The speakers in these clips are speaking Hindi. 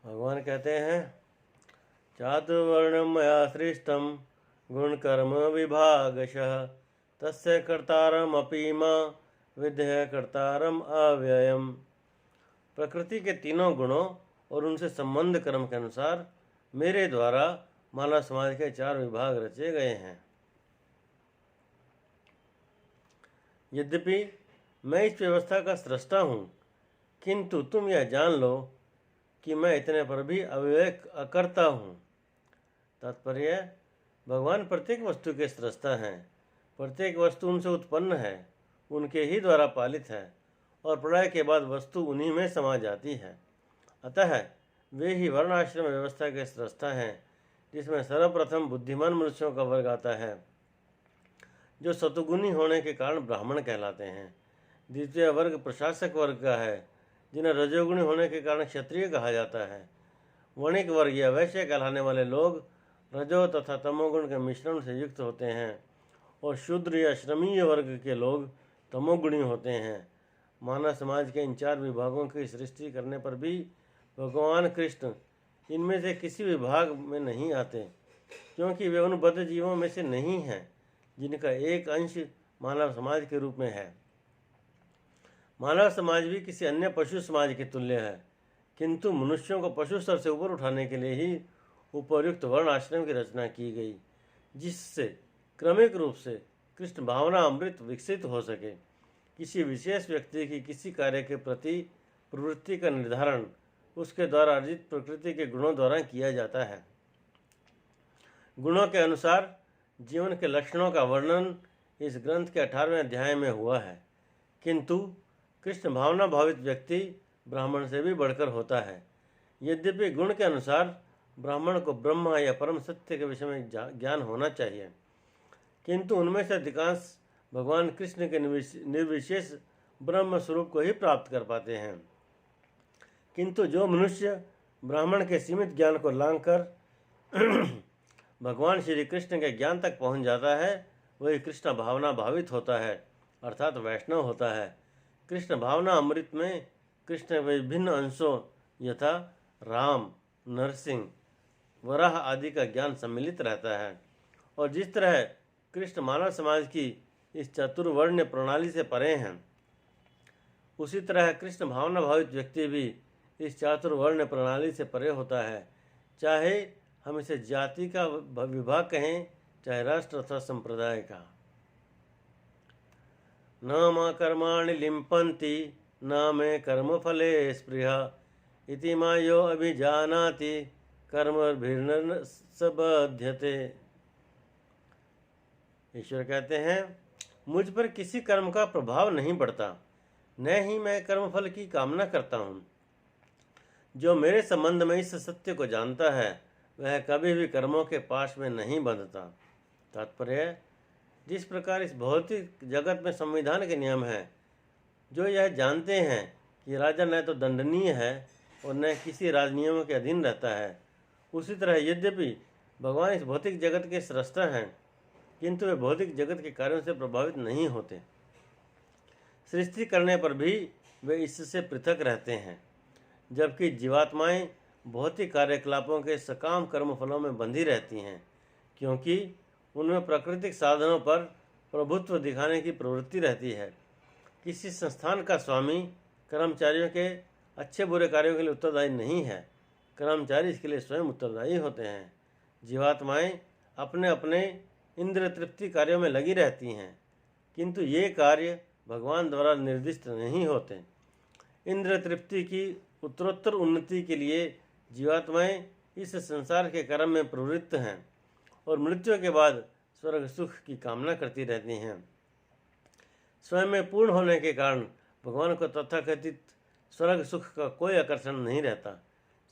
भगवान कहते हैं चातुर्वर्णम मया सृष्टम गुण कर्म विभागशः तस्य कर्तारम अपीमा विद्य कर्तारम अव्ययम। प्रकृति के तीनों गुणों और उनसे संबंध कर्म के अनुसार मेरे द्वारा मानव समाज के 4 विभाग रचे गए हैं। यद्यपि मैं इस व्यवस्था का सृष्टा हूँ, किंतु तुम यह जान लो कि मैं इतने पर भी अव्यय अकर्ता हूँ। तात्पर्य, भगवान प्रत्येक वस्तु के सृष्टा हैं। प्रत्येक वस्तु उनसे उत्पन्न है, उनके ही द्वारा पालित है और प्रलय के बाद वस्तु उन्हीं में समा जाती है। अतः वे ही वर्णाश्रम व्यवस्था के सृष्टा हैं, जिसमें सर्वप्रथम बुद्धिमान मनुष्यों का वर्ग आता है, जो सतुगुणी होने के कारण ब्राह्मण कहलाते हैं। द्वितीय वर्ग प्रशासक वर्ग का है, जिन्हें रजोगुणी होने के कारण क्षत्रिय कहा जाता है। वणिक वर्ग या वैश्य कहलाने वाले लोग रजो तथा तमोगुण के मिश्रण से युक्त होते हैं और शूद्र या श्रमीय वर्ग के लोग तमोगुणी होते हैं। मानव समाज के इन 4 विभागों की सृष्टि करने पर भी भगवान कृष्ण इनमें से किसी विभाग में नहीं आते, क्योंकि वे उन बद्ध जीवों में से नहीं हैं जिनका एक अंश मानव समाज के रूप में है। मानव समाज भी किसी अन्य पशु समाज के तुल्य है, किंतु मनुष्यों को पशु स्तर से ऊपर उठाने के लिए ही उपर्युक्त वर्ण आश्रम की रचना की गई, जिससे क्रमिक रूप से कृष्ण भावना अमृत विकसित हो सके। किसी विशेष व्यक्ति की किसी कार्य के प्रति प्रवृत्ति का निर्धारण उसके द्वारा अर्जित प्रकृति के गुणों द्वारा किया जाता है। गुणों के अनुसार जीवन के लक्षणों का वर्णन इस ग्रंथ के 18वें अध्याय में हुआ है, किंतु कृष्ण भावना भावित व्यक्ति ब्राह्मण से भी बढ़कर होता है। यद्यपि गुण के अनुसार ब्राह्मण को ब्रह्म या परम सत्य के विषय में ज्ञान होना चाहिए, किंतु उनमें से अधिकांश भगवान कृष्ण के निर्विशेष ब्रह्म स्वरूप को ही प्राप्त कर पाते हैं। किंतु जो मनुष्य ब्राह्मण के सीमित ज्ञान को लांघकर भगवान श्री कृष्ण के ज्ञान तक पहुंच जाता है, वही कृष्ण भावना भावित होता है, अर्थात वैष्णव होता है। कृष्ण भावना अमृत में कृष्ण विभिन्न अंशों यथा राम, नरसिंह, वराह आदि का ज्ञान सम्मिलित रहता है। और जिस तरह कृष्ण मानव समाज की इस चतुर्वर्ण प्रणाली से परे हैं, उसी तरह कृष्ण भावना भावित व्यक्ति भी इस चातुर्वर्ण प्रणाली से परे होता है। चाहे हम इसे जाति का विभाग कहें, चाहे राष्ट्र अथवा संप्रदाय का। न मा कर्माणि लिम्पन्ति न मे कर्मफले स्पृहा इति मा यो अभिजानाति कर्मभिर्न सबध्यते। ईश्वर कहते हैं, मुझ पर किसी कर्म का प्रभाव नहीं पड़ता, न ही मैं कर्मफल की कामना करता हूँ। जो मेरे संबंध में इस सत्य को जानता है, वह कभी भी कर्मों के पाश में नहीं बंधता। तात्पर्य, जिस प्रकार इस भौतिक जगत में संविधान के नियम हैं, जो यह जानते हैं कि राजा न तो दंडनीय है और न किसी राजनियमों के अधीन रहता है, उसी तरह यद्यपि भगवान इस भौतिक जगत के सृष्टा हैं, किंतु वे भौतिक जगत के कार्यों से प्रभावित नहीं होते। सृष्टि करने पर भी वे इससे पृथक रहते हैं, जबकि जीवात्माएं भौतिक कार्यकलापों के सकाम कर्मफलों में बंधी रहती हैं, क्योंकि उनमें प्राकृतिक साधनों पर प्रभुत्व दिखाने की प्रवृत्ति रहती है। किसी संस्थान का स्वामी कर्मचारियों के अच्छे बुरे कार्यों के लिए उत्तरदायी नहीं है, कर्मचारी इसके लिए स्वयं उत्तरदायी होते हैं। जीवात्माएं अपने अपने इंद्र तृप्ति कार्यों में लगी रहती हैं, किंतु ये कार्य भगवान द्वारा निर्दिष्ट नहीं होते। इंद्र तृप्ति की उत्तरोत्तर उन्नति के लिए जीवात्माएं इस संसार के कर्म में प्रवृत्त हैं और मृत्यु के बाद स्वर्ग सुख की कामना करती रहती हैं। स्वयं में पूर्ण होने के कारण भगवान को तथाकथित स्वर्ग सुख का कोई आकर्षण नहीं रहता।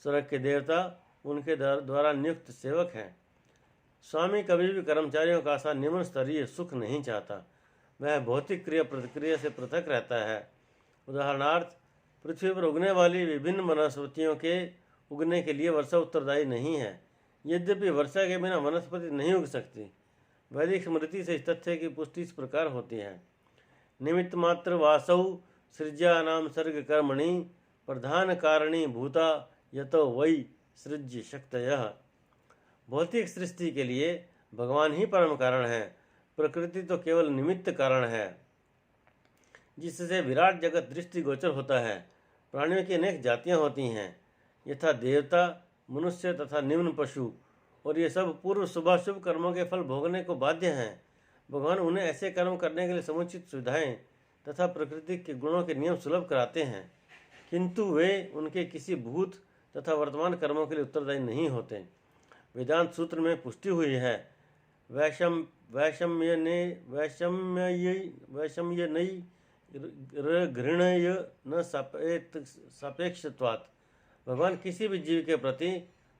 स्वर्ग के देवता उनके द्वारा नियुक्त सेवक हैं। स्वामी कभी भी कर्मचारियों का सा निम्न स्तरीय सुख नहीं चाहता, वह भौतिक क्रिया प्रतिक्रिया से पृथक रहता है। उदाहरणार्थ, पृथ्वी पर उगने वाली विभिन्न वनस्पतियों के उगने के लिए वर्षा उत्तरदायी नहीं है, यद्यपि वर्षा के बिना वनस्पति नहीं उग सकती। वैदिक स्मृति से इस तथ्य की पुष्टि इस प्रकार होती है। निमित्त मात्र वासौ सृज्यानाम सर्ग कर्मणि प्रधान कारणी भूता यतो वै सृज्य शक्तयः। भौतिक सृष्टि के लिए भगवान ही परम कारण है, प्रकृति तो केवल निमित्त कारण है, जिससे विराट जगत दृष्टिगोचर होता है। प्राणियों की अनेक जातियां होती हैं, यथा देवता, मनुष्य तथा निम्न पशु, और ये सब पूर्व शुभाशुभ कर्मों के फल भोगने को बाध्य हैं। भगवान उन्हें ऐसे कर्म करने के लिए समुचित सुविधाएं तथा प्रकृति के गुणों के नियम सुलभ कराते हैं, किंतु वे उनके किसी भूत तथा वर्तमान कर्मों के लिए उत्तरदायी नहीं होते। वेदांत सूत्र में पुष्टि हुई है, वैषम्य घृणय न सापेक्षत्वात्। भगवान किसी भी जीव के प्रति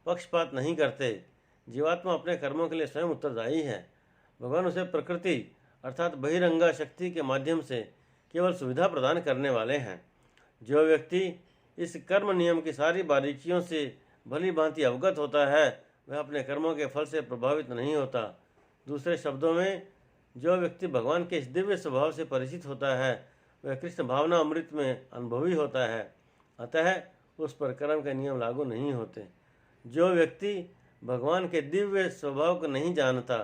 पक्षपात नहीं करते। जीवात्मा अपने कर्मों के लिए स्वयं उत्तरदायी है। भगवान उसे प्रकृति अर्थात बहिरंगा शक्ति के माध्यम से केवल सुविधा प्रदान करने वाले हैं। जो व्यक्ति इस कर्म नियम की सारी बारीकियों से भली भांति अवगत होता है, वह अपने कर्मों के फल से प्रभावित नहीं होता। दूसरे शब्दों में, जो व्यक्ति भगवान के इस दिव्य स्वभाव से परिचित होता है, वह कृष्ण भावना अमृत में अनुभवी होता है, अतः उस पर कर्म के नियम लागू नहीं होते। जो व्यक्ति भगवान के दिव्य स्वभाव को नहीं जानता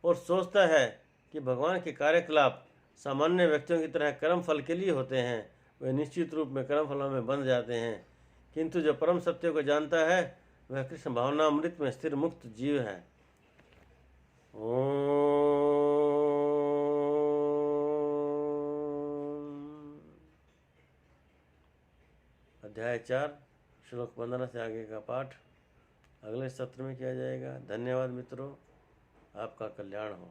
और सोचता है कि भगवान के कार्यकलाप सामान्य व्यक्तियों की तरह कर्म फल के लिए होते हैं, वे निश्चित रूप में कर्म फलों में बंध जाते हैं। किंतु जो परम सत्य को जानता है, वह कृष्ण भावना अमृत में स्थिर मुक्त जीव है। अध्याय 4 श्लोक 15 से आगे का पाठ अगले सत्र में किया जाएगा। धन्यवाद मित्रों, आपका कल्याण हो।